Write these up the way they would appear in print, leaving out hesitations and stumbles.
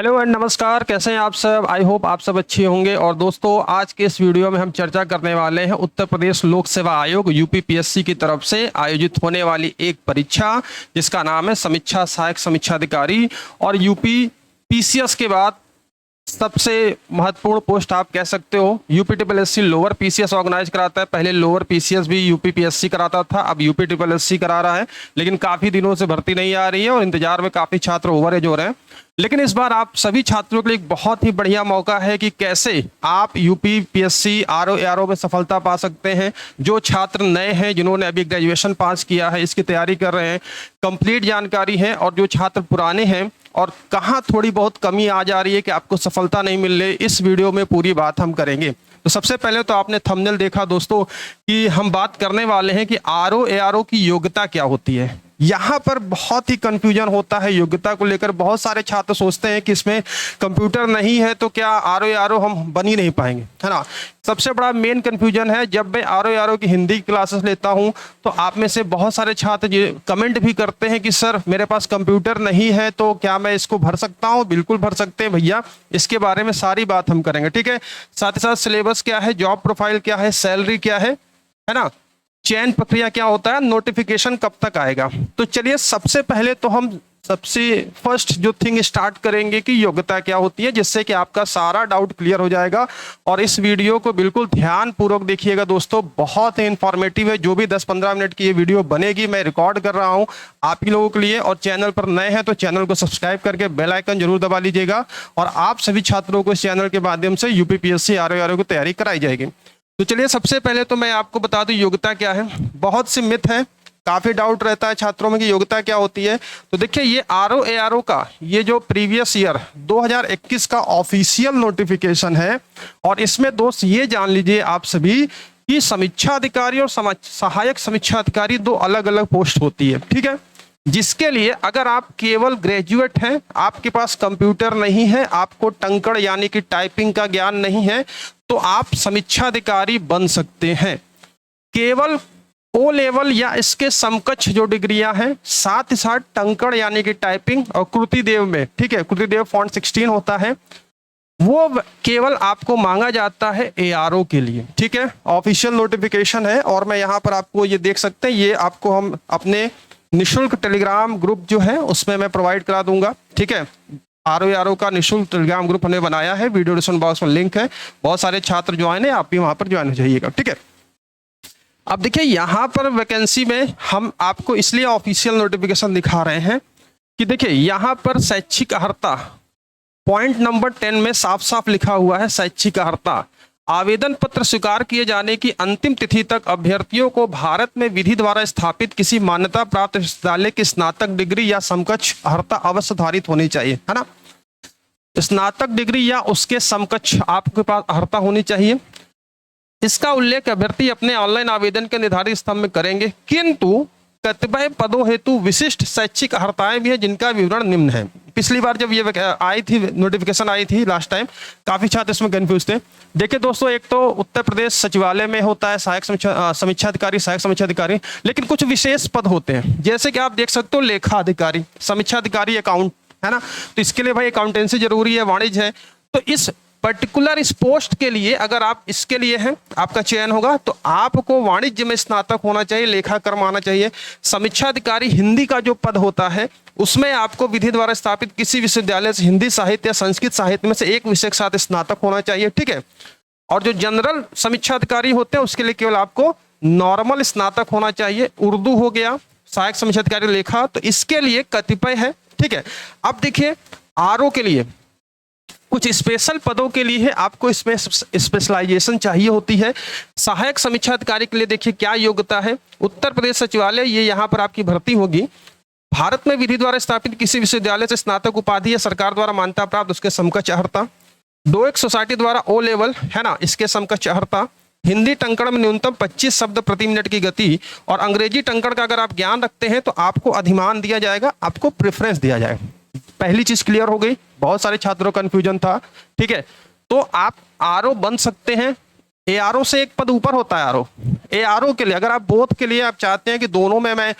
Hello and नमस्कार, कैसे हैं आप सब। आई होप आप सब अच्छे होंगे। और दोस्तों, आज के इस वीडियो में हम चर्चा करने वाले हैं उत्तर प्रदेश लोक सेवा आयोग यूपीपीएससी की तरफ से आयोजित होने वाली एक परीक्षा जिसका नाम है समीक्षा सहायक समीक्षा अधिकारी। और यूपी पीसीएस के बाद सबसे महत्वपूर्ण पोस्ट आप कह सकते हो। यूपीपीएससी लोअर पीसीएस ऑर्गेनाइज कराता है। पहले लोअर पीसीएस भी यूपीपीएससी कराता था, अब यूपीपीएससी करा रहा है। लेकिन काफी दिनों से भर्ती नहीं आ रही है और इंतजार में काफी छात्र ओवरेज हो रहे हैं। लेकिन इस बार आप सभी छात्रों के लिए एक बहुत ही बढ़िया मौका है कि कैसे आप यूपीपीएससी आरओ में सफलता पा सकते हैं। जो छात्र नए हैं, जिन्होंने अभी ग्रेजुएशन पास किया है, इसकी तैयारी कर रहे हैं, कंप्लीट जानकारी है। और जो छात्र पुराने हैं और कहाँ थोड़ी बहुत कमी आ जा रही है कि आपको सफलता नहीं मिल रही, इस वीडियो में पूरी बात हम करेंगे। तो सबसे पहले तो आपने थंबनेल देखा दोस्तों कि हम बात करने वाले हैं कि आरओ की योग्यता क्या होती है। यहाँ पर बहुत ही कंफ्यूजन होता है योग्यता को लेकर। बहुत सारे छात्र सोचते हैं कि इसमें कंप्यूटर नहीं है तो क्या आरओ हम बन ही नहीं पाएंगे, है ना। सबसे बड़ा मेन कंफ्यूजन है। जब मैं आरओ की हिंदी क्लासेस लेता हूँ तो आप में से बहुत सारे छात्र कमेंट भी करते हैं कि सर मेरे पास कंप्यूटर नहीं है तो क्या मैं इसको भर सकता हूँ। बिल्कुल भर सकते हैं भैया, इसके बारे में सारी बात हम करेंगे, ठीक है। साथ ही साथ सिलेबस क्या है, जॉब प्रोफाइल क्या है, सैलरी क्या है ना, चयन प्रक्रिया क्या होता है, नोटिफिकेशन कब तक आएगा। तो चलिए सबसे पहले तो हम सबसे फर्स्ट जो थिंग स्टार्ट करेंगे कि योग्यता क्या होती है, जिससे कि आपका सारा डाउट क्लियर हो जाएगा। और इस वीडियो को बिल्कुल ध्यान पूर्वक देखिएगा दोस्तों, बहुत ही इंफॉर्मेटिव है। जो भी 10-15 मिनट की ये वीडियो बनेगी मैं रिकॉर्ड कर रहा हूँ आप ही लोगों के लिए। और चैनल पर नए हैं तो चैनल को सब्सक्राइब करके बेल आइकन जरूर दबा लीजिएगा। और आप सभी छात्रों को इस चैनल के माध्यम से यूपीपीएससी आरओ की तैयारी कराई जाएगी। तो चलिए सबसे पहले तो मैं आपको बता दूं योग्यता क्या है। बहुत सी मिथ है, काफी डाउट रहता है छात्रों में कि योग्यता क्या होती है। तो देखिए ये आरओ का ये जो प्रीवियस ईयर 2021 का ऑफिशियल नोटिफिकेशन है। और इसमें दोस्त ये जान लीजिए आप सभी कि समीक्षा अधिकारी और सहायक समीक्षा अधिकारी दो अलग अलग पोस्ट होती है, ठीक है। जिसके लिए अगर आप केवल ग्रेजुएट हैं, आपके पास कंप्यूटर नहीं है, आपको टंकड़ यानी कि टाइपिंग का ज्ञान नहीं है, तो आप समीक्षा अधिकारी बन सकते हैं। केवल ओ लेवल या इसके समकक्ष जो डिग्रियां हैं, साथ ही साथ टंकड़ यानी कि टाइपिंग और कृतिदेव में, ठीक है, कृतिदेव फॉन्ट 16 होता है, वो केवल आपको मांगा जाता है एआरओ के लिए, ठीक है। ऑफिशियल नोटिफिकेशन है। और मैं यहाँ पर आपको ये देख सकते हैं, ये आपको हम अपने निशुल्क टेलीग्राम ग्रुप जो है उसमें मैं प्रोवाइड करा दूंगा, ठीक है। आरओ का निशुल्क टेलीग्राम ग्रुप हमने बनाया है, वीडियो डिस्क्रिप्शन बॉक्स में लिंक है। बहुत सारे छात्र ज्वाइन है, आप भी वहां पर ज्वाइन हो जाइएगा, ठीक है। अब देखिए यहाँ पर वैकेंसी में हम आपको इसलिए ऑफिशियल नोटिफिकेशन दिखा रहे हैं कि देखिए यहाँ पर शैक्षिक अर्हता पॉइंट नंबर 10 में साफ साफ लिखा हुआ है, शैक्षिक अर्हता आवेदन पत्र स्वीकार किए जाने की अंतिम तिथि तक अभ्यर्थियों को भारत में विधि द्वारा स्थापित किसी मान्यता प्राप्त विश्वविद्यालय की स्नातक डिग्री या समकक्ष अर्हता अवश्य धारित होनी चाहिए, है ना। स्नातक डिग्री या उसके समकक्ष आपके पास अर्हता होनी चाहिए। इसका उल्लेख अभ्यर्थी अपने ऑनलाइन आवेदन के निर्धारित स्तंभ में करेंगे। किंतु कतिपय पदों हेतु विशिष्ट शैक्षिक अर्हताएं भी है जिनका विवरण निम्न है। पिछली बार जब ये आई थी नोटिफिकेशन आई थी लास्ट टाइम, काफी छात्र इसमें कंफ्यूज थे। देखिए दोस्तों, एक तो उत्तर प्रदेश सचिवालय में होता है सहायक समीक्षा अधिकारी, सहायक समीक्षा अधिकारी। लेकिन कुछ विशेष पद होते हैं, जैसे कि आप देख सकते हो लेखा अधिकारी, समीक्षा अधिकारी अकाउंट, है ना। तो इसके लिए भाई अकाउंटेंसी जरूरी है, वाणिज्य है। तो इस पर्टिकुलर इस पोस्ट के लिए अगर आप इसके लिए हैं, आपका चयन होगा तो आपको वाणिज्य में स्नातक होना चाहिए, लेखा कर्म आना चाहिए। समीक्षा अधिकारी हिंदी का जो पद होता है उसमें आपको विधि द्वारा स्थापित किसी विश्वविद्यालय से हिंदी साहित्य या संस्कृत साहित्य में से एक विषय के साथ स्नातक होना चाहिए, ठीक है। और जो जनरल समीक्षा अधिकारी होते हैं उसके लिए केवल आपको नॉर्मल स्नातक होना चाहिए। उर्दू हो गया, सहायक समीक्षा अधिकारी लेखा, तो इसके लिए कतिपय है, ठीक है। अब देखिए आरओ के लिए कुछ स्पेशल पदों के लिए है, आपको इसमें स्पेशलाइजेशन चाहिए होती है। सहायक समीक्षा अधिकारी के लिए देखिए क्या योग्यता है। उत्तर प्रदेश सचिवालय, ये यहाँ पर आपकी भर्ती होगी। भारत में विधि द्वारा स्थापित किसी विश्वविद्यालय से स्नातक उपाधि या सरकार द्वारा मान्यता प्राप्त उसके समकक्ष अर्हता। डोएक सोसाइटी द्वारा ओ लेवल, है ना, इसके समकक्ष अर्हता। हिंदी टंकण में न्यूनतम 25 शब्द प्रति मिनट की गति। और अंग्रेजी टंकण का अगर आप ज्ञान रखते हैं तो आपको अधिमान दिया जाएगा, आपको प्रेफरेंस दिया जाएगा। पहली चीज क्लियर हो गई, बहुत सारे छात्रों का कंफ्यूजन था, ठीक है। तो आप आरओ बन सकते हैं ARO से एक पद ऊपर होता है ARO। ARO के लिए अगर आप बोथ के लिए आप चाहते हैं कि दोनों में मैं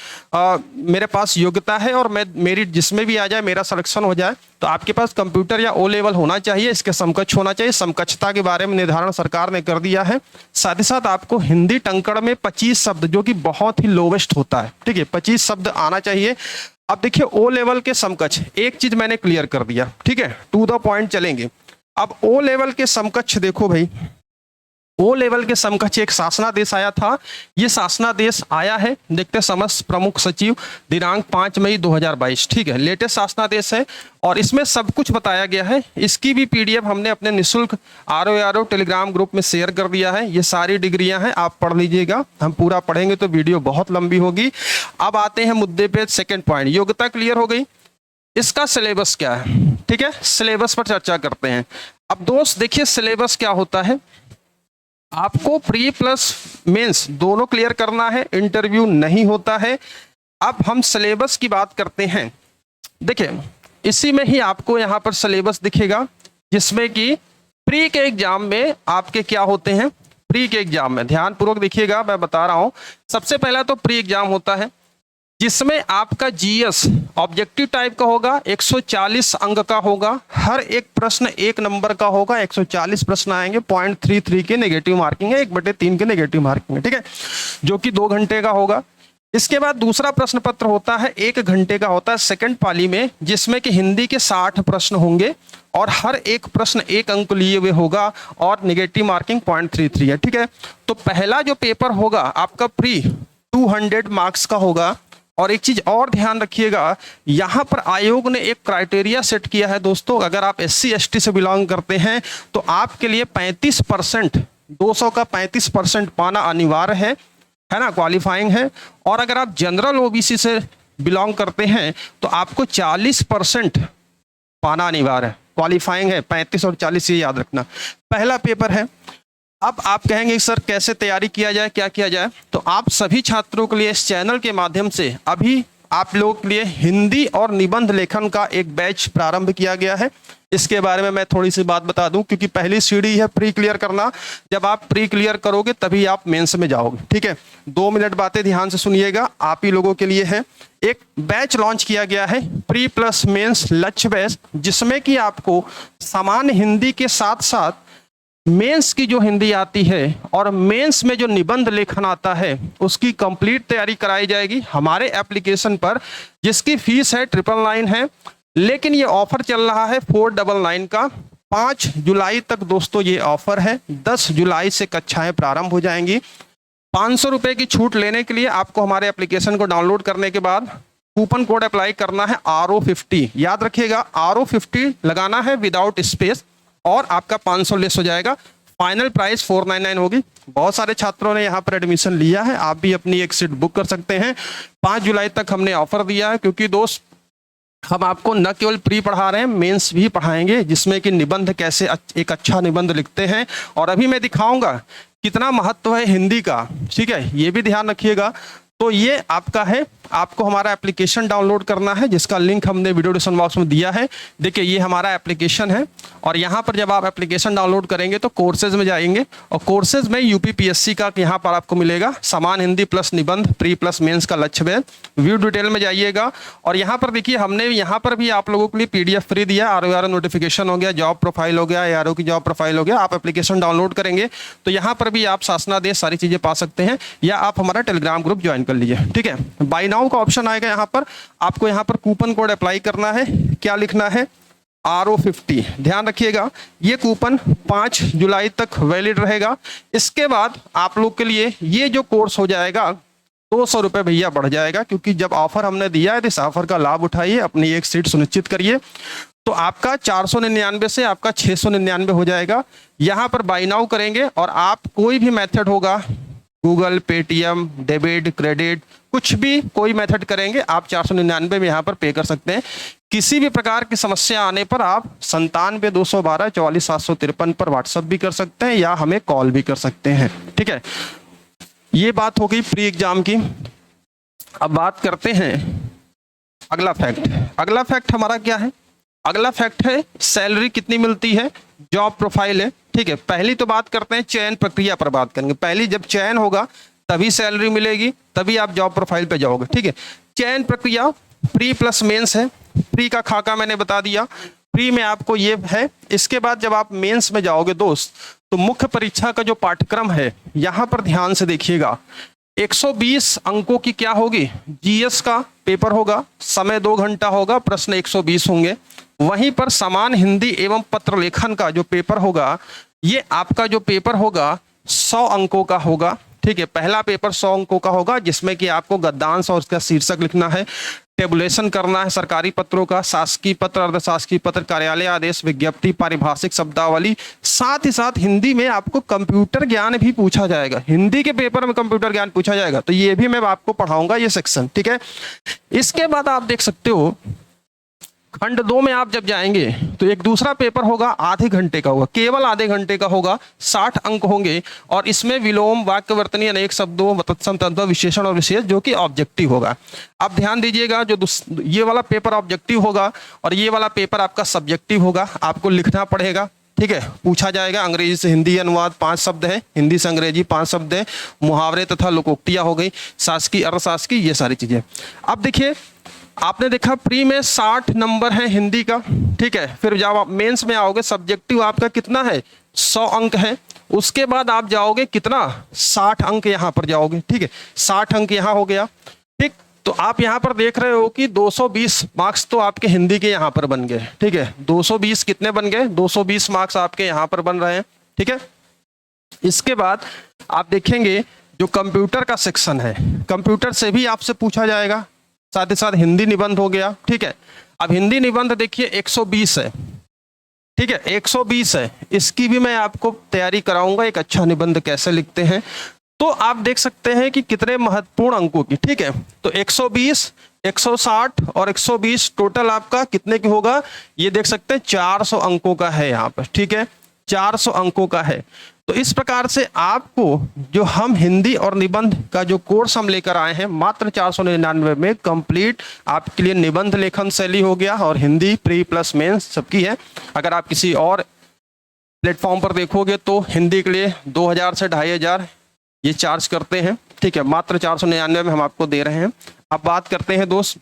मेरे पास योग्यता है और मैं मेरी जिसमें भी आ जाए मेरा सिलेक्शन हो जाए, तो आपके पास कंप्यूटर या O लेवल होना चाहिए, इसके समकक्ष होना चाहिए। समकक्षता के बारे में निर्धारण सरकार ने कर दिया है। साथ ही साथ आपको हिंदी टंकण में 25 शब्द, जो कि बहुत ही लोवेस्ट होता है, ठीक है, 25 शब्द आना चाहिए। अब देखिए O लेवल के समकक्ष एक चीज मैंने क्लियर कर दिया, ठीक है, टू द पॉइंट चलेंगे। अब O लेवल के समकक्ष देखो भाई, O लेवल के समकक्ष एक शासनादेश आया था। ये शासनादेश आया है, देखते समस्त प्रमुख सचिव दिनांक 5 मई 2022, ठीक है, लेटेस्ट शासनादेश है और इसमें सब कुछ बताया गया है। इसकी भी PDF हमने अपने निःशुल्क ROARO टेलीग्राम ग्रुप में शेयर कर दिया है। ये सारी डिग्रियां हैं, आप पढ़ लीजिएगा। हम पूरा पढ़ेंगे तो वीडियो बहुत लंबी होगी। अब आते हैं मुद्दे पे, सेकेंड पॉइंट, योग्यता क्लियर हो गई। इसका सिलेबस क्या है, ठीक है, सिलेबस पर चर्चा करते हैं। अब दोस्त देखिए सिलेबस क्या होता है, आपको प्री प्लस मेंस दोनों क्लियर करना है, इंटरव्यू नहीं होता है। अब हम सिलेबस की बात करते हैं। देखिए इसी में ही आपको यहाँ पर सिलेबस दिखेगा, जिसमें कि प्री के एग्जाम में आपके क्या होते हैं। प्री के एग्जाम में ध्यान पूर्वक देखिएगा, मैं बता रहा हूं। सबसे पहला तो प्री एग्जाम होता है, जिसमें आपका GS ऑब्जेक्टिव टाइप का होगा, 140 अंक का होगा। हर एक प्रश्न 1 नंबर का होगा, 140 प्रश्न आएंगे। 0.33 के नेगेटिव मार्किंग है, 1/3 के नेगेटिव मार्किंग है, ठीक है, जो कि 2 घंटे का होगा। इसके बाद दूसरा प्रश्न पत्र होता है, 1 घंटे का होता है सेकंड पाली में, जिसमें कि हिंदी के 60 प्रश्न होंगे और हर एक प्रश्न 1 अंक लिए हुए होगा और नेगेटिव मार्किंग 0.33 है, ठीक है। तो पहला जो पेपर होगा आपका प्री 200 मार्क्स का होगा। और एक चीज और ध्यान रखिएगा, यहां पर आयोग ने एक क्राइटेरिया सेट किया है दोस्तों, अगर आप SC ST से बिलोंग करते हैं तो आपके लिए 35%, 200 का 35% पाना अनिवार्य है ना, क्वालिफाइंग है। और अगर आप जनरल OBC से बिलोंग करते हैं तो आपको 40% पाना अनिवार्य है, क्वालिफाइंग है। 35 और 40 ये याद रखना। पहला पेपर है। अब आप कहेंगे सर कैसे तैयारी किया जाए, क्या किया जाए, तो आप सभी छात्रों के लिए इस चैनल के माध्यम से अभी आप लोगों के लिए हिंदी और निबंध लेखन का एक बैच प्रारंभ किया गया है। इसके बारे में मैं थोड़ी सी बात बता दूं, क्योंकि पहली सीढ़ी है प्री क्लियर करना। जब आप प्री क्लियर करोगे तभी आप मेंस में जाओगे, ठीक है। 2 मिनट बातें ध्यान से सुनिएगा, आप ही लोगों के लिए है। एक बैच लॉन्च किया गया है, प्री प्लस मेंस लक्ष्य बैच, जिसमें कि आपको सामान्य हिंदी के साथ साथ मेंस की जो हिंदी आती है और मेंस में जो निबंध लेखन आता है उसकी कंप्लीट तैयारी कराई जाएगी हमारे एप्लीकेशन पर, जिसकी फीस है 999 है। लेकिन ये ऑफर चल रहा है 499 का। 5 जुलाई तक दोस्तों ये ऑफर है। 10 जुलाई से कक्षाएं प्रारंभ हो जाएंगी। 500 रुपए की छूट लेने के लिए आपको हमारे एप्लीकेशन को डाउनलोड करने के बाद कूपन कोड अप्लाई करना है RO50। याद रखिएगा RO50 लगाना है विदाउट स्पेस और आपका 500 लेस हो जाएगा। फाइनल प्राइस 499 होगी। बहुत सारे छात्रों ने यहाँ पर एडमिशन लिया है, आप भी अपनी एक सीट बुक कर सकते हैं। 5 जुलाई तक हमने ऑफर दिया है, क्योंकि दोस्त हम आपको न केवल प्री पढ़ा रहे हैं, मेंस भी पढ़ाएंगे, जिसमें कि निबंध कैसे एक अच्छा निबंध लिखते हैं। और अभी मैं दिखाऊंगा कितना महत्व है हिंदी का, ठीक है, ये भी ध्यान रखिएगा। तो ये आपका है, आपको हमारा एप्लीकेशन डाउनलोड करना है, जिसका लिंक हमने वीडियो डिस्क्रिप्शन बॉक्स में दिया है। देखिए ये हमारा एप्लीकेशन है और यहाँ पर जब आप एप्लीकेशन डाउनलोड करेंगे तो कोर्सेज में जाएंगे और कोर्सेज में UPPSC का यहाँ पर आपको मिलेगा समान हिंदी प्लस निबंध प्री प्लस मेंस का लक्ष्य बैच। व्यू डिटेल में जाइएगा और यहाँ पर देखिए हमने यहाँ पर भी आप लोगों के लिए PDF फ्री दिया। ROARO नोटिफिकेशन हो गया, जॉब प्रोफाइल हो गया, ARO की जॉब प्रोफाइल हो गया। आप एप्लीकेशन डाउनलोड करेंगे तो यहाँ पर भी आप शासनादेश सारी चीजें पा सकते हैं, या आप हमारा टेलीग्राम ग्रुप ज्वाइन कर लीजिए, ठीक है। बाय नाउ का ऑप्शन आएगा यहाँ पर, आपको यहाँ पर कूपन कोड अप्लाई करना है। क्या लिखना है? RO50। ध्यान रखिएगा ये कूपन 5 जुलाई तक वैलिड रहेगा। इसके बाद आप लोग के लिए ये जो कोर्स हो जाएगा 200 रुपये भैया बढ़ जाएगा, क्योंकि जब ऑफर हमने दिया है तो इस ऑफर का लाभ उठाइए, अपनी एक सीट सुनिश्चित करिए। तो आपका 499 से आपका 699 हो जाएगा। यहाँ पर बाय नाउ करेंगे और आप कोई भी मेथड होगा, गूगल, पेटीएम, डेबिट, क्रेडिट, कुछ भी कोई मेथड करेंगे, आप 499 में यहाँ पर पे कर सकते हैं। किसी भी प्रकार की समस्या आने पर आप 97-212-44-753 पर व्हाट्सएप भी कर सकते हैं या हमें कॉल भी कर सकते हैं, ठीक है। ये बात हो गई प्री एग्जाम की। अब बात करते हैं अगला फैक्ट। अगला फैक्ट हमारा क्या है? अगला फैक्ट है सैलरी कितनी मिलती है, जॉब प्रोफाइल है। ठीक है, पहली तो बात करते हैं चयन प्रक्रिया पर बात करेंगे। पहली जब चयन होगा तभी सैलरी मिलेगी, तभी आप जॉब प्रोफाइल पे जाओगे। ठीक है, चयन प्रक्रिया प्री प्लस मेंस है। प्री का खाका मैंने बता दिया, प्री में आपको ये है। इसके बाद जब आप मेंस में जाओगे दोस्त, तो मुख्य परीक्षा का जो पाठ्यक्रम है यहाँ पर ध्यान से देखिएगा। 120 अंकों की क्या होगी, जीएस का पेपर होगा, समय 2 घंटा होगा, प्रश्न 120 होंगे। वहीं पर समान हिंदी एवं पत्र लेखन का जो पेपर होगा, ये आपका जो पेपर होगा 100 अंकों का होगा। ठीक है, पहला पेपर 100 अंकों का होगा, जिसमें कि आपको गद्यांश और उसका शीर्षक लिखना है, टेबुलेशन करना है सरकारी पत्रों का, शासकीय पत्र, अर्धशासकीय पत्र, कार्यालय आदेश, विज्ञप्ति, पारिभाषिक शब्दावली। साथ ही साथ हिंदी में आपको कंप्यूटर ज्ञान भी पूछा जाएगा। हिंदी के पेपर में कंप्यूटर ज्ञान पूछा जाएगा, तो ये भी मैं आपको पढ़ाऊंगा ये सेक्शन। ठीक है, इसके बाद आप देख सकते हो खंड 2 में आप जब जाएंगे तो एक दूसरा पेपर होगा, आधे घंटे का होगा, केवल आधे घंटे का होगा, 60 अंक होंगे। और इसमें विलोम, वाक्यवर्तनी, अनेक शब्दों, तत्सम, तद्भव, विशेषण और विशेष, जो कि ऑब्जेक्टिव होगा। आप ध्यान दीजिएगा, जो ये वाला पेपर ऑब्जेक्टिव होगा और ये वाला पेपर आपका सब्जेक्टिव होगा। आपको लिखना पड़ेगा। ठीक है, पूछा जाएगा अंग्रेजी से हिंदी अनुवाद 5 शब्द है, हिंदी से अंग्रेजी 5 शब्द है, मुहावरे तथा लोकोक्तियां हो गई, शासकीय, अर्धशासकीय, ये सारी चीजें। अब देखिए, आपने देखा प्री में 60 नंबर है हिंदी का। ठीक है, फिर जब आप मेंस में आओगे, सब्जेक्टिव आपका कितना है, 100 अंक है। उसके बाद आप जाओगे कितना, 60 अंक यहाँ पर जाओगे। ठीक है, 60 अंक यहाँ हो गया। ठीक, तो आप यहाँ पर देख रहे हो कि 220 मार्क्स तो आपके हिंदी के यहाँ पर बन गए। ठीक है, 220 कितने बन गए, 220 मार्क्स आपके यहाँ पर बन रहे हैं। ठीक है, इसके बाद आप देखेंगे जो कंप्यूटर का सेक्शन है, कंप्यूटर से भी आपसे पूछा जाएगा। साथ ही साथ हिंदी निबंध हो गया। ठीक है, अब हिंदी निबंध देखिए 120 है। ठीक है, 120 है, इसकी भी मैं आपको तैयारी कराऊंगा, एक अच्छा निबंध कैसे लिखते हैं। तो आप देख सकते हैं कि कितने महत्वपूर्ण अंकों की। ठीक है, तो 120, 160 और 120 टोटल आपका कितने की होगा, ये देख सकते हैं 400 अंकों का है यहाँ पर। ठीक है, 400 अंकों का है। तो इस प्रकार से आपको जो हम हिंदी और निबंध का जो कोर्स हम लेकर आए हैं, मात्र 499 में कंप्लीट आपके लिए निबंध लेखन शैली हो गया और हिंदी प्री प्लस मेंस सबकी है। अगर आप किसी और प्लेटफॉर्म पर देखोगे तो हिंदी के लिए 2000 से 2500 ये चार्ज करते हैं। ठीक है, मात्र 499 में हम आपको दे रहे हैं। अब बात करते हैं दोस्त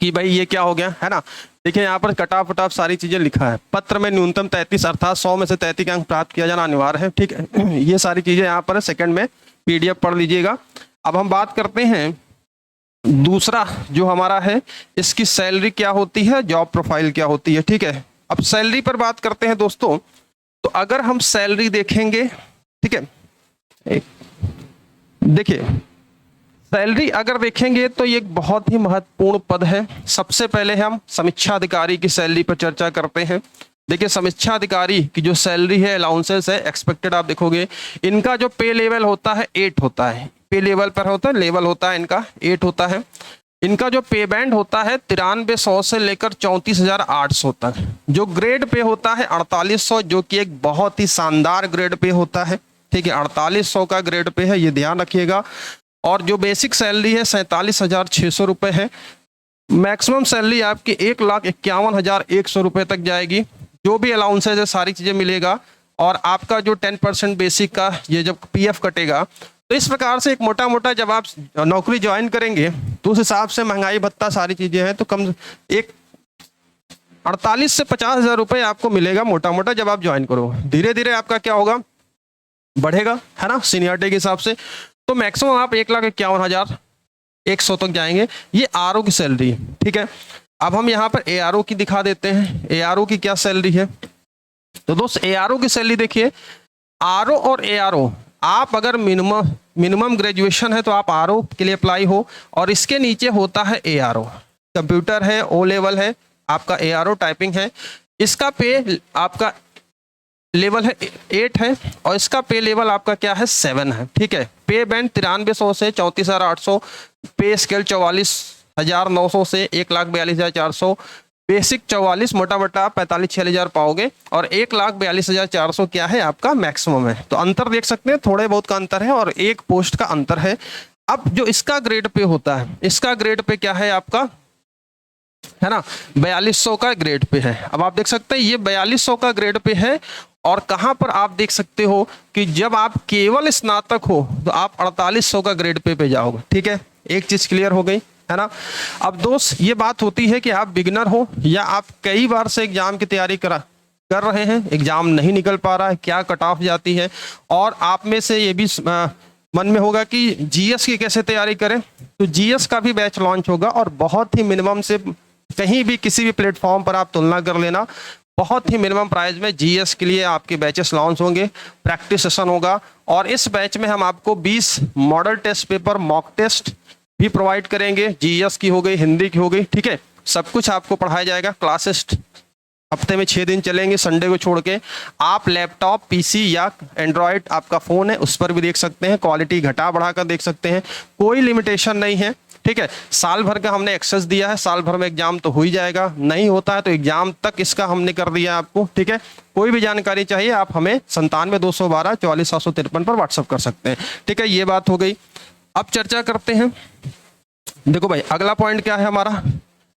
कि भाई ये क्या हो गया, है ना। देखिए यहाँ पर कटाफ वटाफ सारी चीजें लिखा है। पत्र में न्यूनतम 33 अर्थात 100 में से 33 अंक प्राप्त किया जाना अनिवार्य है। ठीक है, ये सारी चीजें यहाँ पर सेकंड में पीडीएफ पढ़ लीजिएगा। अब हम बात करते हैं दूसरा जो हमारा है, इसकी सैलरी क्या होती है, जॉब प्रोफाइल क्या होती है। ठीक है, अब सैलरी पर बात करते हैं दोस्तों। तो अगर हम सैलरी देखेंगे, ठीक है, देखिए सैलरी अगर देखेंगे तो ये एक बहुत ही महत्वपूर्ण पद है। सबसे पहले हम समीक्षा अधिकारी की सैलरी पर चर्चा करते हैं। देखिए समीक्षा अधिकारी की जो सैलरी है, अलाउंसेस है, एक्सपेक्टेड आप देखोगे, इनका जो पे लेवल होता है 8 होता है। पे लेवल पर होता है, लेवल होता है इनका 8 होता है। इनका जो पे बैंड होता है 9300 से लेकर 34,800 तक। जो ग्रेड पे होता है 4800, जो कि एक बहुत ही शानदार ग्रेड पे होता है। ठीक है, 4800 का ग्रेड पे है, ये ध्यान रखिएगा। और जो बेसिक सैलरी है 47,600 रुपये है। मैक्सिमम सैलरी आपकी 1,51,100 रुपये तक जाएगी। जो भी अलाउंसेज है सारी चीज़ें मिलेगा। और आपका जो 10% बेसिक का ये जब पीएफ कटेगा, तो इस प्रकार से एक मोटा मोटा जब आप नौकरी ज्वाइन करेंगे तो उस हिसाब से महंगाई भत्ता सारी चीज़ें हैं, तो कम एक 48 से 50,000 रुपये आपको मिलेगा मोटा मोटा जब आप ज्वाइन करो। धीरे धीरे आपका क्या होगा, बढ़ेगा, है ना, सीनियरिटी के हिसाब से। तो मैक्सिमम आप 1,51,100 तक जाएंगे। ये आरओ की सैलरी है। ठीक है, अब हम यहाँ पर एआरओ की दिखा देते हैं। एआरओ की क्या सैलरी है, तो दोस्त एआरओ की सैलरी देखिए, आरओ और एआरओ, आप अगर मिनिमम ग्रेजुएशन है तो आप आरओ के लिए अप्लाई हो, और इसके नीचे होता है एआरओ। कंप्यूटर है, ओ लेवल है आपका, एआरओ टाइपिंग है। इसका पे आपका लेवल है 8 है, और इसका पे लेवल आपका क्या है 7 है। ठीक है, पे बैंड 9300 से 34,800, पे स्केल 44,900 से 1,42,400, बेसिक 44, मोटा मोटा 45-46,000 पाओगे, और 1,42,400 क्या है आपका मैक्सिमम है। तो अंतर देख सकते हैं, थोड़े बहुत का अंतर है और एक पोस्ट का अंतर है। अब जो इसका ग्रेड पे होता है, इसका ग्रेड पे क्या है आपका है ना, 4200 का ग्रेड पे है। अब आप देख सकते हैं ये 4200 का ग्रेड पे है। और कहां पर आप देख सकते हो कि जब आप केवल स्नातक हो तो आप 4800 का ग्रेड पे जाओगे। ठीक है, एक चीज क्लियर हो गई, है ना। अब दोस्त ये बात होती है कि आप बिगिनर हो या आप कई बार से एग्जाम की तैयारी कर रहे हैं, एग्जाम नहीं निकल पा रहा है, क्या कट ऑफ जाती है, और आप में से ये भी मन में होगा कि जीएस की कैसे तैयारी करें, तो जीएस का भी बैच लॉन्च होगा। और बहुत ही मिनिमम से कहीं भी किसी भी प्लेटफॉर्म पर आप तुलना कर लेना, बहुत ही मिनिमम प्राइस में जीएस के लिए आपके बैचेस लॉन्च होंगे, प्रैक्टिस सेशन होगा। और इस बैच में हम आपको 20 model test paper mock test भी प्रोवाइड करेंगे। जीएस की हो गई, हिंदी की हो गई, ठीक है, सब कुछ आपको पढ़ाया जाएगा। क्लासेस हफ्ते में 6 दिन चलेंगे, संडे को छोड़ के। आप लैपटॉप, पीसी या एंड्रॉयड आपका फ़ोन है उस पर भी देख सकते हैं, क्वालिटी घटा बढ़ा कर देख सकते हैं, कोई लिमिटेशन नहीं है। ठीक है, साल भर का हमने एक्सेस दिया है, साल भर में एग्जाम तो हो ही जाएगा, नहीं होता है तो एग्जाम तक इसका हमने कर दिया है आपको। ठीक है, कोई भी जानकारी चाहिए आप हमें 97-212-44-753 पर व्हाट्सअप कर सकते हैं। ठीक है, ये बात हो गई। अब चर्चा करते हैं। देखो भाई, अगला पॉइंट क्या है हमारा,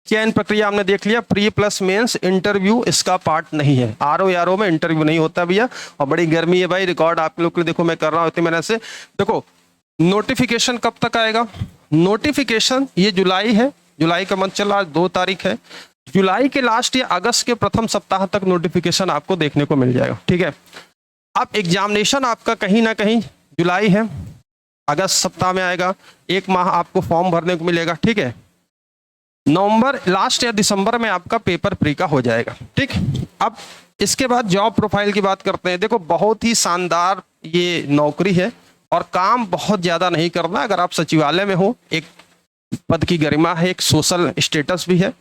चयन प्रक्रिया हमने देख लिया, प्री प्लस मेंस इंटरव्यू इसका पार्ट नहीं है। आरओ में इंटरव्यू नहीं होता भैया, और बड़ी गर्मी है भाई, रिकॉर्ड आप लोग के लिए देखो मैं कर रहा हूँ इतनी मेहनत से। देखो नोटिफिकेशन कब तक आएगा, नोटिफिकेशन ये जुलाई है, जुलाई का मंथ चल रहा है, 2 तारीख है, जुलाई के लास्ट या अगस्त के प्रथम सप्ताह तक नोटिफिकेशन आपको देखने को मिल जाएगा। ठीक है, अब एग्जामिनेशन आपका कहीं ना कहीं जुलाई है, अगस्त सप्ताह में आएगा, 1 माह आपको फॉर्म भरने को मिलेगा। ठीक है, नवंबर लास्ट या दिसंबर में आपका पेपर प्री का हो जाएगा। ठीक, अब इसके बाद जॉब प्रोफाइल की बात करते हैं। देखो बहुत ही शानदार ये नौकरी है और काम बहुत ज़्यादा नहीं करना। अगर आप सचिवालय में हो, एक पद की गरिमा है, एक सोशल स्टेटस भी है,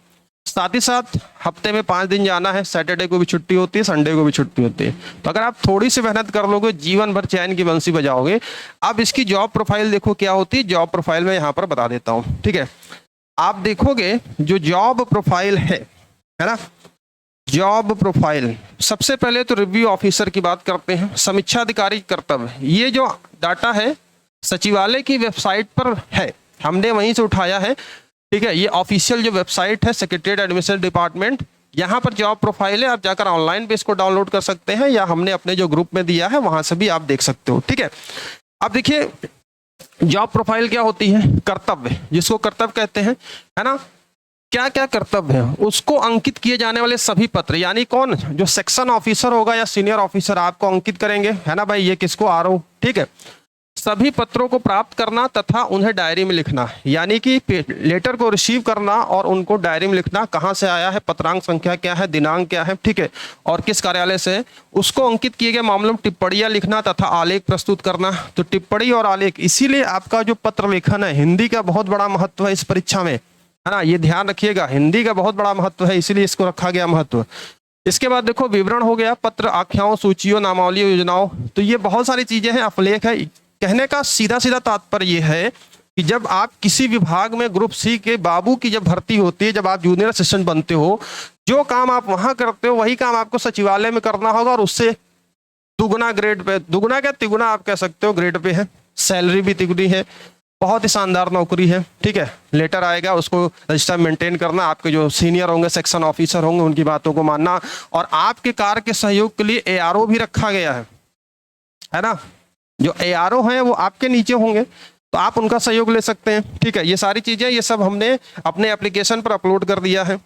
साथ ही साथ हफ्ते में 5 दिन जाना है, सैटरडे को भी छुट्टी होती है, संडे को भी छुट्टी होती है। तो अगर आप थोड़ी सी मेहनत कर लोगे, जीवन भर चैन की बंसी बजाओगे। अब इसकी जॉब प्रोफाइल देखो क्या होती है, जॉब प्रोफाइल में यहाँ पर बता देता हूँ। ठीक है, आप देखोगे जो जॉब प्रोफाइल है ना, जॉब प्रोफाइल सबसे पहले तो रिव्यू ऑफिसर की बात करते हैं, समीक्षा अधिकारी कर्तव्य। ये जो डाटा है सचिवालय की वेबसाइट पर है, हमने वहीं से उठाया है। ठीक है, ये ऑफिशियल जो वेबसाइट है सेक्रेटरीट एडमिनिस्ट्रेटिव डिपार्टमेंट, यहाँ पर जॉब प्रोफाइल है, आप जाकर ऑनलाइन भी इसको डाउनलोड कर सकते हैं, या हमने अपने जो ग्रुप में दिया है वहां से भी आप देख सकते हो। ठीक है, अब देखिए जॉब प्रोफाइल क्या होती है, कर्तव्य, जिसको कर्तव्य कहते हैं, है ना। क्या क्या कर्तव्य है, उसको अंकित किए जाने वाले सभी पत्र, यानी कौन, जो सेक्शन ऑफिसर होगा या सीनियर ऑफिसर आपको अंकित करेंगे, है ना भाई, ये किसको आरओ। ठीक है, सभी पत्रों को प्राप्त करना तथा उन्हें डायरी में लिखना, यानी कि लेटर को रिसीव करना और उनको डायरी में लिखना, कहाँ से आया है, पत्रांक संख्या क्या है, दिनांक क्या है, ठीक है, और किस कार्यालय से है, उसको अंकित किए गए मामलों में टिप्पणियां लिखना तथा आलेख प्रस्तुत करना। तो टिप्पणी और आलेख, इसीलिए आपका जो पत्र लेखन है, हिंदी का बहुत बड़ा महत्व है इस परीक्षा में, है ना, ये ध्यान रखिएगा, हिंदी का बहुत बड़ा महत्व है, इसीलिए इसको रखा गया महत्व। इसके बाद देखो विवरण हो गया, पत्र, आख्याओं, सूचियों, नामावलियों, योजनाओं, तो ये बहुत सारी चीजें हैं, अफलेख है। कहने का सीधा सीधा तात्पर्य ये है कि जब आप किसी विभाग में ग्रुप सी के बाबू की जब भर्ती होती है, जब आप जूनियर असिस्टेंट बनते हो, जो काम आप वहां करते हो वही काम आपको सचिवालय में करना होगा, और उससे दुगुना ग्रेड पे, दुगुना क्या तिगुना आप कह सकते हो ग्रेड पे है, सैलरी भी तिगुनी है, बहुत ही शानदार नौकरी है। ठीक है, लेटर आएगा, उसको रजिस्टर मेंटेन करना, आपके जो सीनियर होंगे, सेक्शन ऑफिसर होंगे, उनकी बातों को मानना, और आपके कार्य के सहयोग के लिए एआरओ भी रखा गया है ना। जो एआरओ हैं वो आपके नीचे होंगे, तो आप उनका सहयोग ले सकते हैं। ठीक है, ये सारी चीजें, ये सब हमने अपने एप्लीकेशन पर अपलोड कर दिया है।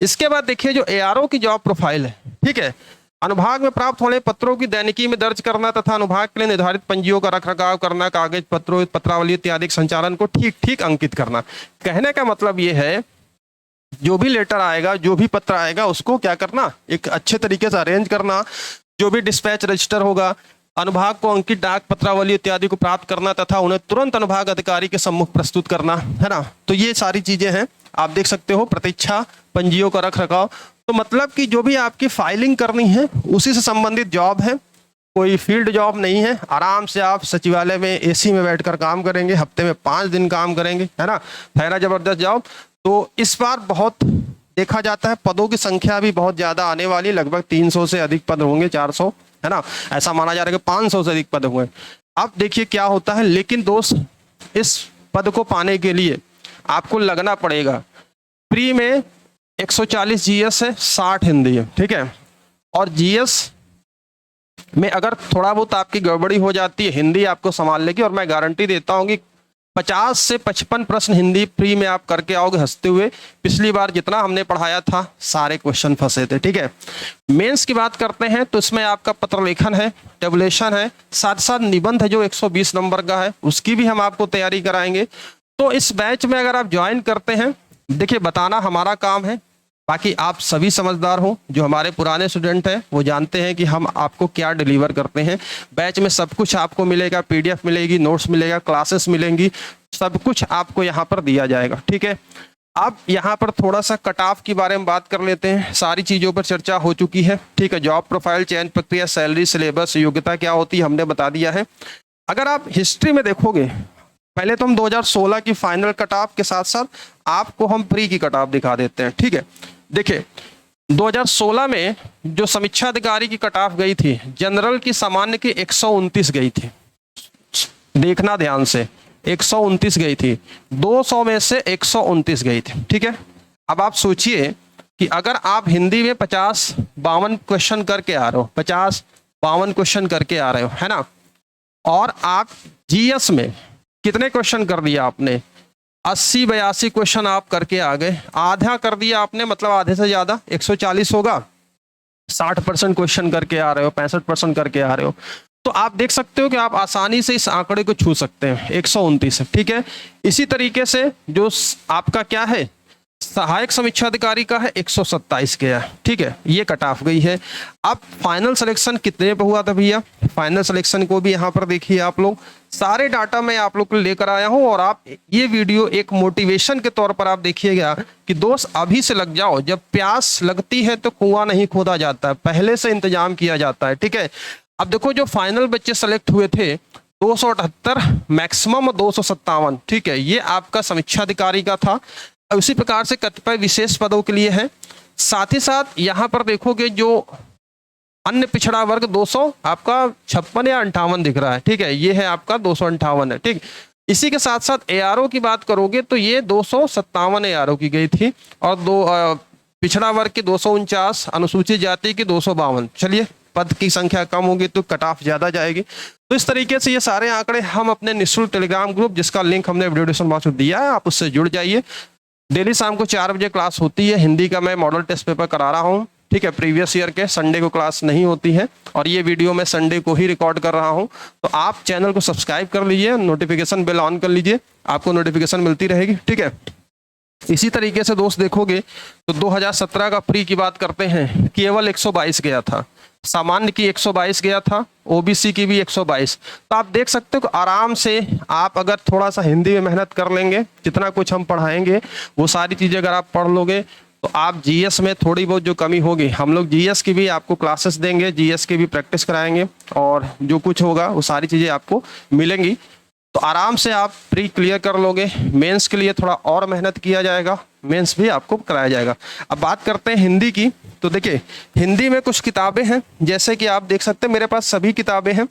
इसके बाद देखिए जो एआरओ की जॉब प्रोफाइल है, ठीक है, अनुभाग में प्राप्त होने पत्रों की दैनिकी में दर्ज करना तथा अनुभाग के लिए निर्धारित पंजियों का रखरखाव करना, कागज पत्रों, पत्रावली इत्यादि संचालन को ठीक ठीक अंकित करना। कहने का मतलब ये है, जो भी लेटर आएगा, जो भी पत्र आएगा, उसको क्या करना, एक अच्छे तरीके से अरेंज करना, जो भी डिस्पैच रजिस्टर होगा, अनुभाग को अंकित डाक पत्रावली इत्यादि को प्राप्त करना तथा उन्हें तुरंत अनुभाग अधिकारी के सम्मुख प्रस्तुत करना, है ना। तो ये सारी चीजें हैं, आप देख सकते हो, प्रतीक्षा, पंजियों का रख रखाव। तो मतलब कि जो भी आपकी फाइलिंग करनी है उसी से संबंधित जॉब है, कोई फील्ड जॉब नहीं है। आराम से आप सचिवालय में एसी में बैठकर काम करेंगे, हफ्ते में 5 दिन काम करेंगे, है ना, फैरा जबरदस्त जॉब। तो इस बार बहुत देखा जाता है, पदों की संख्या भी बहुत ज्यादा आने वाली, लगभग 300 से अधिक पद होंगे, 400, है ना, ऐसा माना जा रहा है कि 500 से अधिक पद हुए। अब देखिए क्या होता है, लेकिन दोस्त इस पद को पाने के लिए आपको लगना पड़ेगा, प्री में 140 जीएस है, 60 हिंदी है, ठीक है। और जीएस में अगर थोड़ा बहुत आपकी गड़बड़ी हो जाती है, हिंदी आपको संभाल लेगी, और मैं गारंटी देता हूँ कि 50 से 55 प्रश्न हिंदी फ्री में आप करके आओगे हंसते हुए। पिछली बार जितना हमने पढ़ाया था सारे क्वेश्चन फंसे थे, ठीक है। मेंस की बात करते हैं तो इसमें आपका पत्र लेखन है, टेबुलेशन है, साथ साथ निबंध है जो 120 नंबर का है, उसकी भी हम आपको तैयारी कराएंगे। तो इस बैच में अगर आप ज्वाइन करते हैं, देखिए बताना हमारा काम है, बाकी आप सभी समझदार हो, जो हमारे पुराने स्टूडेंट हैं वो जानते हैं कि हम आपको क्या डिलीवर करते हैं। बैच में सब कुछ आपको मिलेगा, पीडीएफ मिलेगी, नोट्स मिलेगा, क्लासेस मिलेंगी, सब कुछ आपको यहाँ पर दिया जाएगा, ठीक है। अब यहाँ पर थोड़ा सा कट ऑफ के बारे में बात कर लेते हैं। सारी चीज़ों पर चर्चा हो चुकी है, ठीक है। जॉब प्रोफाइल, चयन प्रक्रिया, सैलरी, सिलेबस, योग्यता क्या होती है हमने बता दिया है। अगर आप हिस्ट्री में देखोगे, पहले तो हम 2016 की फाइनल कट ऑफ के साथ साथ आपको हम प्री की कट ऑफ दिखा देते हैं, ठीक है। देखिए 2016 में जो समीक्षा अधिकारी की कट ऑफ गई थी, जनरल की सामान्य की 129 गई थी, देखना ध्यान से, 129 गई थी, 200 में से 129 गई थी, ठीक है। अब आप सोचिए कि अगर आप हिंदी में 50-52 क्वेश्चन करके आ रहे हो, 50-52 क्वेश्चन करके आ रहे हो, है ना, और आप जीएस में कितने क्वेश्चन कर दिया आपने, 80-82 क्वेश्चन आप करके आ गए, आधा कर दिया आपने, मतलब आधे से ज्यादा 140 होगा, 60% क्वेश्चन करके आ रहे हो, 65% करके आ रहे हो, तो आप देख सकते हो कि आप आसानी से इस आंकड़े को छू सकते हैं, 129 है, ठीक है। इसी तरीके से जो आपका क्या है, सहायक समीक्षा अधिकारी का है, 127 के है, ठीक है, ये कट ऑफ गई है। अब फाइनल सिलेक्शन कितने पे हुआ था भैया, फाइनल सिलेक्शन को भी यहाँ पर देखिए आप लोग, सारे डाटा मैं आप लोग को लेकर आया हूँ, और आप ये वीडियो एक मोटिवेशन के तौर पर आप देखिएगा कि दोस्त अभी से लग जाओ, जब प्यास लगती है तो कुआं नहीं खोदा जाता, पहले से इंतजाम किया जाता है, ठीक है। अब देखो जो फाइनल बच्चे सेलेक्ट हुए थे 278, मैक्सिमम 257, ठीक है, ये आपका समीक्षा अधिकारी का था। उसी प्रकार से कतिपय विशेष पदों के लिए है। साथ ही साथ यहाँ पर देखोगे जो अन्य पिछड़ा वर्ग 200 आपका 56 या 58 दिख रहा है, ठीक है, ये है आपका 258 है, ठीक। इसी के साथ साथ एआरओ की बात करोगे तो ये 257 एआरओ की गई थी, और पिछड़ा वर्ग की 249, अनुसूचित जाति की 252। चलिए पद की संख्या कम होगी तो कट ऑफ ज्यादा जाएगी। तो इस तरीके से ये सारे आंकड़े हम अपने निःशुल्क टेलीग्राम ग्रुप, जिसका लिंक हमने वीडियो डिस्क्रिप्शन बॉक्स में दिया है, आप उससे जुड़ जाइए। डेली शाम को 4 बजे क्लास होती है, हिंदी का मैं मॉडल टेस्ट पेपर करा रहा हूँ, ठीक है, प्रीवियस ईयर के। संडे को क्लास नहीं होती है, और ये वीडियो मैं संडे को ही रिकॉर्ड कर रहा हूँ। तो आप चैनल को सब्सक्राइब कर लीजिए, नोटिफिकेशन बेल ऑन कर लीजिए, आपको नोटिफिकेशन मिलती रहेगी, ठीक है। इसी तरीके से दोस्त देखोगे तो 2017 का प्री की बात करते हैं, केवल 122 गया था, सामान्य की 122 गया था, ओबीसी की भी 122। तो आप देख सकते हो कि आराम से आप अगर थोड़ा सा हिंदी में मेहनत कर लेंगे, जितना कुछ हम पढ़ाएंगे वो सारी चीज़ें अगर आप पढ़ लोगे, तो आप जीएस में थोड़ी बहुत जो कमी होगी, हम लोग जीएस की भी आपको क्लासेस देंगे, जीएस की भी प्रैक्टिस कराएंगे, और जो कुछ होगा वो सारी चीज़ें आपको मिलेंगी। तो आराम से आप प्री क्लियर कर लोगे। मेंस के लिए थोड़ा और मेहनत किया जाएगा, मेंस भी आपको कराया जाएगा। अब बात करते हैं हिंदी की, तो देखिए हिंदी में कुछ किताबें हैं, जैसे कि आप देख सकते हैं मेरे पास सभी किताबें हैं।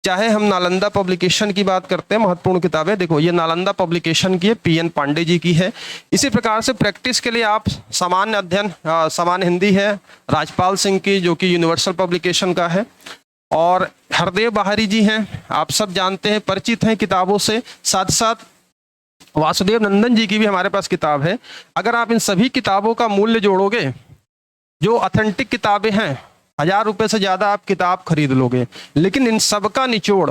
चाहे हम नालंदा पब्लिकेशन की बात करते हैं, महत्वपूर्ण किताबें, देखो ये नालंदा पब्लिकेशन की है, पीएन पांडे जी की है। इसी प्रकार से प्रैक्टिस के लिए आप सामान्य अध्ययन, सामान्य हिंदी है राजपाल सिंह की, जो कि यूनिवर्सल पब्लिकेशन का है, और हरदेव बाहरी जी हैं, आप सब जानते हैं, परिचित हैं किताबों से। साथ साथ वासुदेव नंदन जी की भी हमारे पास किताब है। अगर आप इन सभी किताबों का मूल्य जोड़ोगे, जो ऑथेंटिक किताबें हैं, 1000 रुपये से ज़्यादा आप किताब खरीद लोगे, लेकिन इन सब का निचोड़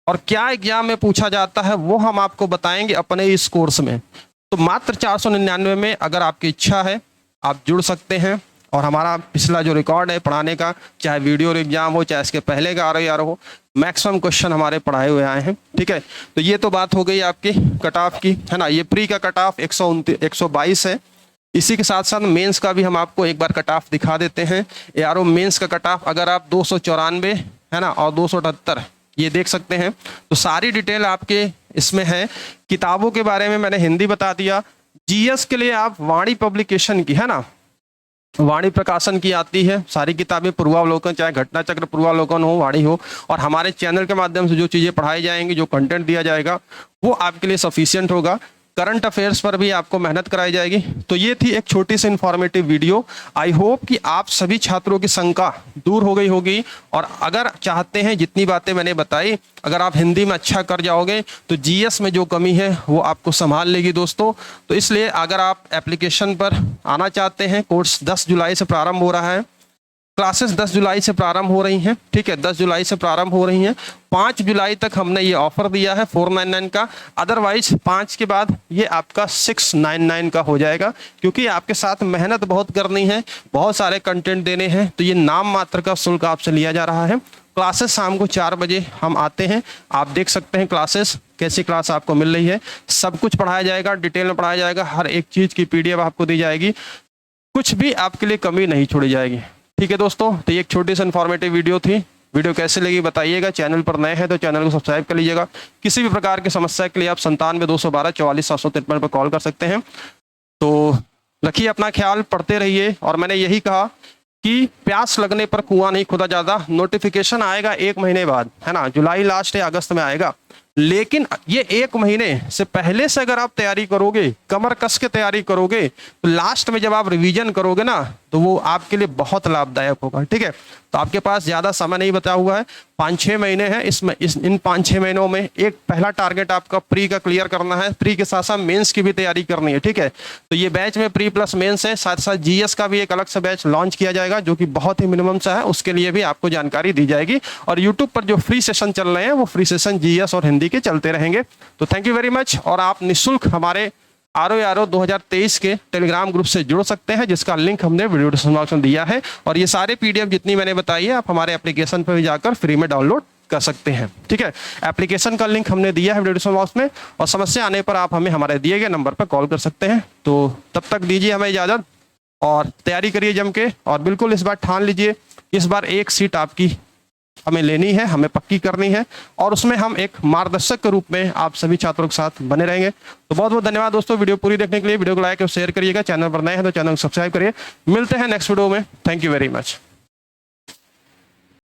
और क्या एग्जाम में पूछा जाता है वो हम आपको बताएंगे अपने इस कोर्स में। तो मात्र 499 में अगर आपकी इच्छा है आप जुड़ सकते हैं, और हमारा पिछला जो रिकॉर्ड है पढ़ाने का, चाहे वीडियो एग्जाम हो चाहे इसके पहले का ROR हो, मैक्सिमम क्वेश्चन हमारे पढ़ाए हुए आए हैं, ठीक है। तो ये तो बात हो गई आपकी कट ऑफ की, है ना। ये प्री का कट ऑफ 122 है। इसी के साथ साथ मेंस का भी हम आपको एक बार कट ऑफ दिखा देते हैं। ARO मेंस का कट ऑफ अगर आप 294 है ना, और 278 ये देख सकते हैं। तो सारी डिटेल आपके इसमें है। किताबों के बारे में मैंने हिंदी बता दिया। GS के लिए आप वाणी पब्लिकेशन की, है ना, वाणी प्रकाशन की आती है सारी किताबें, पूर्वावलोकन, चाहे घटना चक्र पूर्वावलोकन हो, वाणी हो, और हमारे चैनल के माध्यम से जो चीज़ें पढ़ाई जाएंगी, जो कंटेंट दिया जाएगा वो आपके लिए सफिशिएंट होगा। करंट अफेयर्स पर भी आपको मेहनत कराई जाएगी। तो ये थी एक छोटी सी इन्फॉर्मेटिव वीडियो। आई होप कि आप सभी छात्रों की शंका दूर हो गई होगी, और अगर चाहते हैं जितनी बातें मैंने बताई, अगर आप हिंदी में अच्छा कर जाओगे तो जीएस में जो कमी है वो आपको संभाल लेगी दोस्तों। तो इसलिए अगर आप एप्लीकेशन पर आना चाहते हैं, कोर्स 10 जुलाई से प्रारंभ हो रहा है, क्लासेस 10 जुलाई से प्रारंभ हो रही हैं, ठीक है, 10 जुलाई से प्रारंभ हो रही हैं। 5 जुलाई तक हमने ये ऑफर दिया है 499 का, अदरवाइज 5 के बाद ये आपका 699 का हो जाएगा, क्योंकि आपके साथ मेहनत बहुत करनी है, बहुत सारे कंटेंट देने हैं, तो ये नाम मात्र का शुल्क आपसे लिया जा रहा है। क्लासेस शाम को 4 बजे हम आते हैं, आप देख सकते हैं क्लासेस कैसी क्लास आपको मिल रही है। सब कुछ पढ़ाया जाएगा, डिटेल में पढ़ाया जाएगा, हर एक चीज़ की PDF आपको दी जाएगी, कुछ भी आपके लिए कमी नहीं छोड़ी जाएगी। ठीक है दोस्तों, तो ये एक छोटी सी इन्फॉर्मेटिव वीडियो थी। वीडियो कैसे लगी बताइएगा। चैनल पर नए हैं तो चैनल को सब्सक्राइब कर लीजिएगा। किसी भी प्रकार की समस्या के लिए आप 97-212-44-753 पर कॉल कर सकते हैं। तो रखिए अपना ख्याल, पढ़ते रहिए। और मैंने यही कहा कि प्यास लगने पर कुआं नहीं खुदा जाता। नोटिफिकेशन आएगा 1 महीने बाद, है ना, जुलाई लास्ट या अगस्त में आएगा, लेकिन ये 1 महीने से पहले से अगर आप तैयारी करोगे, कमर कस के तैयारी करोगे, तो लास्ट में जब आप रिवीजन करोगे ना, तो वो आपके लिए बहुत लाभदायक होगा। ठीक है, तो आपके पास ज़्यादा समय नहीं बचा हुआ है, 5-6 महीने हैं। इन 5-6 महीनों में एक पहला टारगेट आपका प्री का क्लियर करना है, प्री के साथ साथ मेंस की भी तैयारी करनी है। ठीक है, तो ये बैच में प्री प्लस मेंस है, साथ साथ जीएस का भी एक अलग सा बैच लॉन्च किया जाएगा, जो कि बहुत ही मिनिमम सा है, उसके लिए भी आपको जानकारी दी जाएगी। और यूट्यूब पर जो फ्री सेशन चल रहे हैं वो फ्री सेशन जीएस और हिंदी के चलते रहेंगे। तो थैंक यू वेरी मच। और आप निःशुल्क हमारे ROE 2023 के टेलीग्राम ग्रुप से जुड़ सकते हैं, जिसका लिंक हमने वीडियो डिस्क्रिप्शन बॉक्स में दिया है। और ये सारे PDF जितनी मैंने बताई है, आप हमारे एप्लीकेशन पर भी जाकर फ्री में डाउनलोड कर सकते हैं। ठीक है, एप्लीकेशन का लिंक हमने दिया है वीडियो डिस्क्रिप्शन बॉक्स में, और समस्या आने पर आप हमें हमारे दिए गए नंबर पर कॉल कर सकते हैं। तो तब तक दीजिए हमें इजाज़त, और तैयारी करिए जम के, और बिल्कुल इस बार ठान लीजिए, इस बार एक सीट आपकी हमें लेनी है, हमें पक्की करनी है, और उसमें हम एक मार्गदर्शक के रूप में आप सभी छात्रों के साथ बने रहेंगे। तो बहुत बहुत धन्यवाद दोस्तों वीडियो पूरी देखने के लिए। वीडियो को लाइक और शेयर करिएगा, चैनल पर नए हैं तो चैनल को सब्सक्राइब करिए। मिलते हैं नेक्स्ट वीडियो में। Thank you very much.